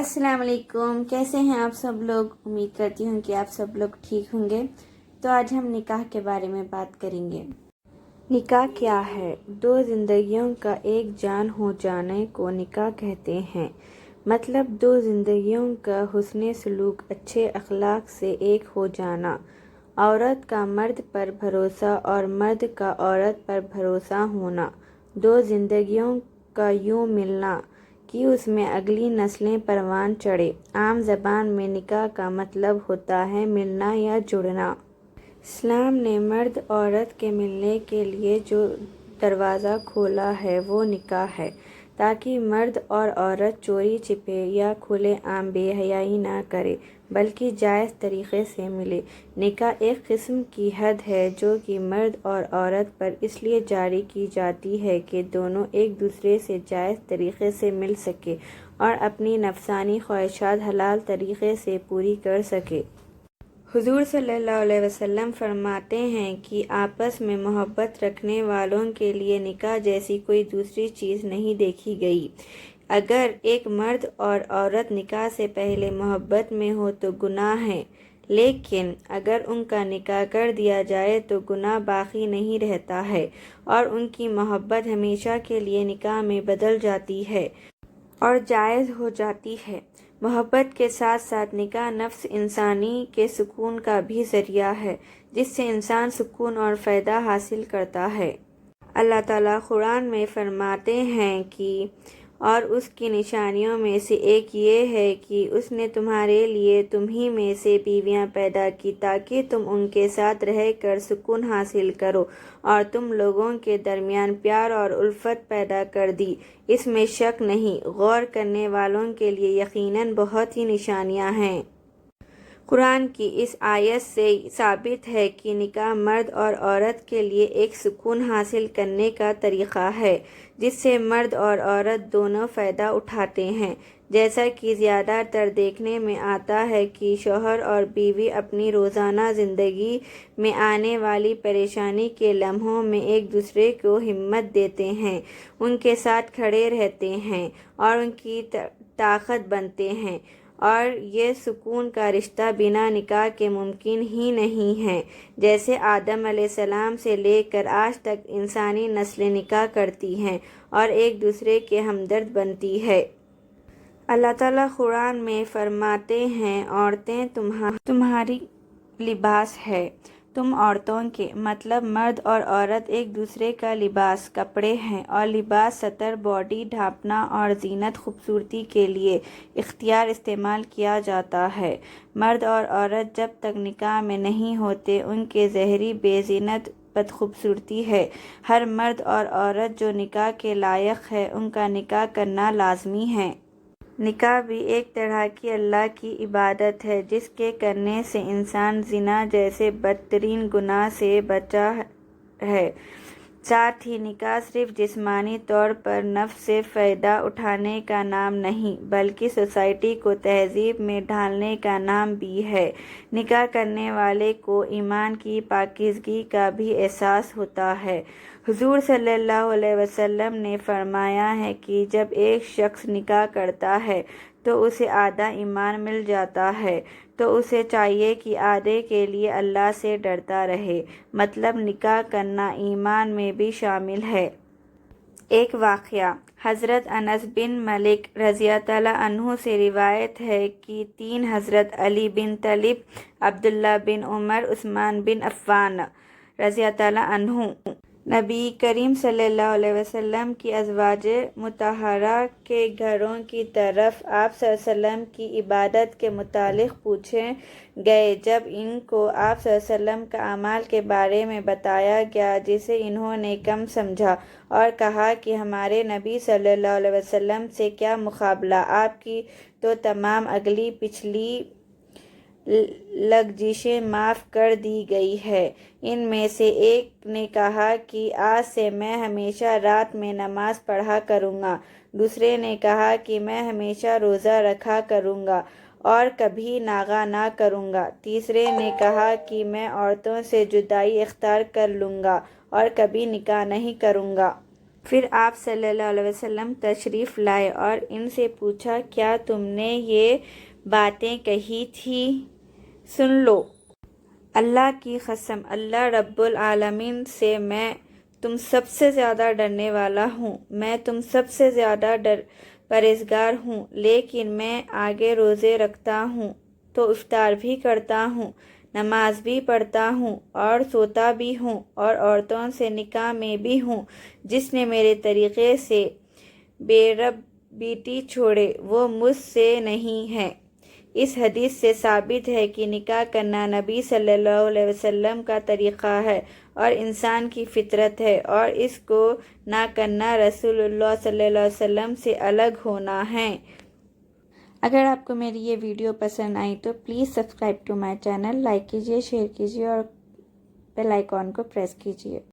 السلام علیکم، کیسے ہیں آپ سب لوگ؟ امید کرتی ہوں کہ آپ سب لوگ ٹھیک ہوں گے۔ تو آج ہم نکاح کے بارے میں بات کریں گے۔ نکاح کیا ہے؟ دو زندگیوں کا ایک جان ہو جانے کو نکاح کہتے ہیں۔ مطلب دو زندگیوں کا حسن سلوک، اچھے اخلاق سے ایک ہو جانا، عورت کا مرد پر بھروسہ اور مرد کا عورت پر بھروسہ ہونا، دو زندگیوں کا یوں ملنا کہ اس میں اگلی نسلیں پروان چڑھے۔ عام زبان میں نکاح کا مطلب ہوتا ہے ملنا یا جڑنا۔ اسلام نے مرد عورت کے ملنے کے لیے جو دروازہ کھولا ہے وہ نکاح ہے، تاکہ مرد اور عورت چوری چھپے یا کھلے عام بے حیائی نہ کرے بلکہ جائز طریقے سے ملے۔ نکاح ایک قسم کی حد ہے جو کہ مرد اور عورت پر اس لیے جاری کی جاتی ہے کہ دونوں ایک دوسرے سے جائز طریقے سے مل سکے اور اپنی نفسانی خواہشات حلال طریقے سے پوری کر سکے۔ حضور صلی اللہ علیہ وسلم فرماتے ہیں کہ آپس میں محبت رکھنے والوں کے لیے نکاح جیسی کوئی دوسری چیز نہیں دیکھی گئی۔ اگر ایک مرد اور عورت نکاح سے پہلے محبت میں ہو تو گناہ ہے، لیکن اگر ان کا نکاح کر دیا جائے تو گناہ باقی نہیں رہتا ہے اور ان کی محبت ہمیشہ کے لیے نکاح میں بدل جاتی ہے اور جائز ہو جاتی ہے۔ محبت کے ساتھ ساتھ نکاح نفس انسانی کے سکون کا بھی ذریعہ ہے، جس سے انسان سکون اور فائدہ حاصل کرتا ہے۔ اللہ تعالیٰ قرآن میں فرماتے ہیں کہ اور اس کی نشانیوں میں سے ایک یہ ہے کہ اس نے تمہارے لیے تمہیں میں سے بیویاں پیدا کی تاکہ تم ان کے ساتھ رہ کر سکون حاصل کرو، اور تم لوگوں کے درمیان پیار اور الفت پیدا کر دی۔ اس میں شک نہیں، غور کرنے والوں کے لیے یقیناً بہت ہی نشانیاں ہیں۔ قرآن کی اس آیت سے ثابت ہے کہ نکاح مرد اور عورت کے لیے ایک سکون حاصل کرنے کا طریقہ ہے جس سے مرد اور عورت دونوں فائدہ اٹھاتے ہیں۔ جیسا کہ زیادہ تر دیکھنے میں آتا ہے کہ شوہر اور بیوی اپنی روزانہ زندگی میں آنے والی پریشانی کے لمحوں میں ایک دوسرے کو ہمت دیتے ہیں، ان کے ساتھ کھڑے رہتے ہیں اور ان کی طاقت بنتے ہیں، اور یہ سکون کا رشتہ بنا نکاح کے ممکن ہی نہیں ہے۔ جیسے آدم علیہ السلام سے لے کر آج تک انسانی نسلیں نکاح کرتی ہیں اور ایک دوسرے کے ہمدرد بنتی ہے۔ اللہ تعالیٰ قرآن میں فرماتے ہیں، عورتیں تمہاری لباس ہے، تم عورتوں کے، مطلب مرد اور عورت ایک دوسرے کا لباس، کپڑے ہیں، اور لباس ستر، باڈی ڈھانپنا اور زینت خوبصورتی کے لیے استعمال کیا جاتا ہے۔ مرد اور عورت جب تک نکاح میں نہیں ہوتے ان کے ظاہری بے زینت بد خوبصورتی ہے۔ ہر مرد اور عورت جو نکاح کے لائق ہے ان کا نکاح کرنا لازمی ہے۔ نکاح بھی ایک طرح کی اللہ کی عبادت ہے جس کے کرنے سے انسان زنا جیسے بدترین گناہ سے بچا ہے۔ ساتھ ہی نکاح صرف جسمانی طور پر نفس سے فائدہ اٹھانے کا نام نہیں بلکہ سوسائٹی کو تہذیب میں ڈھالنے کا نام بھی ہے۔ نکاح کرنے والے کو ایمان کی پاکیزگی کا بھی احساس ہوتا ہے۔ حضور صلی اللہ علیہ وسلم نے فرمایا ہے کہ جب ایک شخص نکاح کرتا ہے تو اسے آدھا ایمان مل جاتا ہے، تو اسے چاہیے کہ آدھے کے لیے اللہ سے ڈرتا رہے، مطلب نکاح کرنا ایمان میں بھی شامل ہے۔ ایک واقعہ حضرت انس بن مالک رضی اللہ عنہ سے روایت ہے کہ تین حضرت علی بن طالب، عبداللہ بن عمر، عثمان بن عفان رضی اللہ عنہ نبی کریم صلی اللہ علیہ وسلم کی ازواج مطہرہ کے گھروں کی طرف آپ صلی اللہ علیہ وسلم کی عبادت کے متعلق پوچھے گئے۔ جب ان کو آپ صلی اللہ علیہ وسلم کا اعمال کے بارے میں بتایا گیا جسے انہوں نے کم سمجھا اور کہا کہ ہمارے نبی صلی اللہ علیہ وسلم سے کیا مقابلہ، آپ کی تو تمام اگلی پچھلی لغزشیں معاف کر دی گئی ہے۔ ان میں سے ایک نے کہا کہ آج سے میں ہمیشہ رات میں نماز پڑھا کروں گا، دوسرے نے کہا کہ میں ہمیشہ روزہ رکھا کروں گا اور کبھی ناغہ نہ کروں گا، تیسرے نے کہا کہ میں عورتوں سے جدائی اختیار کر لوں گا اور کبھی نکاح نہیں کروں گا۔ پھر آپ صلی اللہ علیہ وسلم تشریف لائے اور ان سے پوچھا کیا تم نے یہ باتیں کہی تھی؟ سن لو۔ اللہ کی قسم، اللہ رب العالمین سے میں تم سب سے زیادہ ڈرنے والا ہوں، میں تم سب سے زیادہ پرہیزگار ہوں، لیکن میں آگے روزے رکھتا ہوں تو افطار بھی کرتا ہوں، نماز بھی پڑھتا ہوں اور سوتا بھی ہوں اور عورتوں سے نکاح میں بھی ہوں۔ جس نے میرے طریقے سے بے رب بیٹی چھوڑے وہ مجھ سے نہیں ہے۔ اس حدیث سے ثابت ہے کہ نکاح کرنا نبی صلی اللہ علیہ وسلم کا طریقہ ہے اور انسان کی فطرت ہے، اور اس کو نہ کرنا رسول اللہ صلی اللہ علیہ وسلم سے الگ ہونا ہے۔ اگر آپ کو میری یہ ویڈیو پسند آئی تو please subscribe to my channel, like کیجیے، شیئر کیجیے اور بیل آئیکن کو پریس کیجیے۔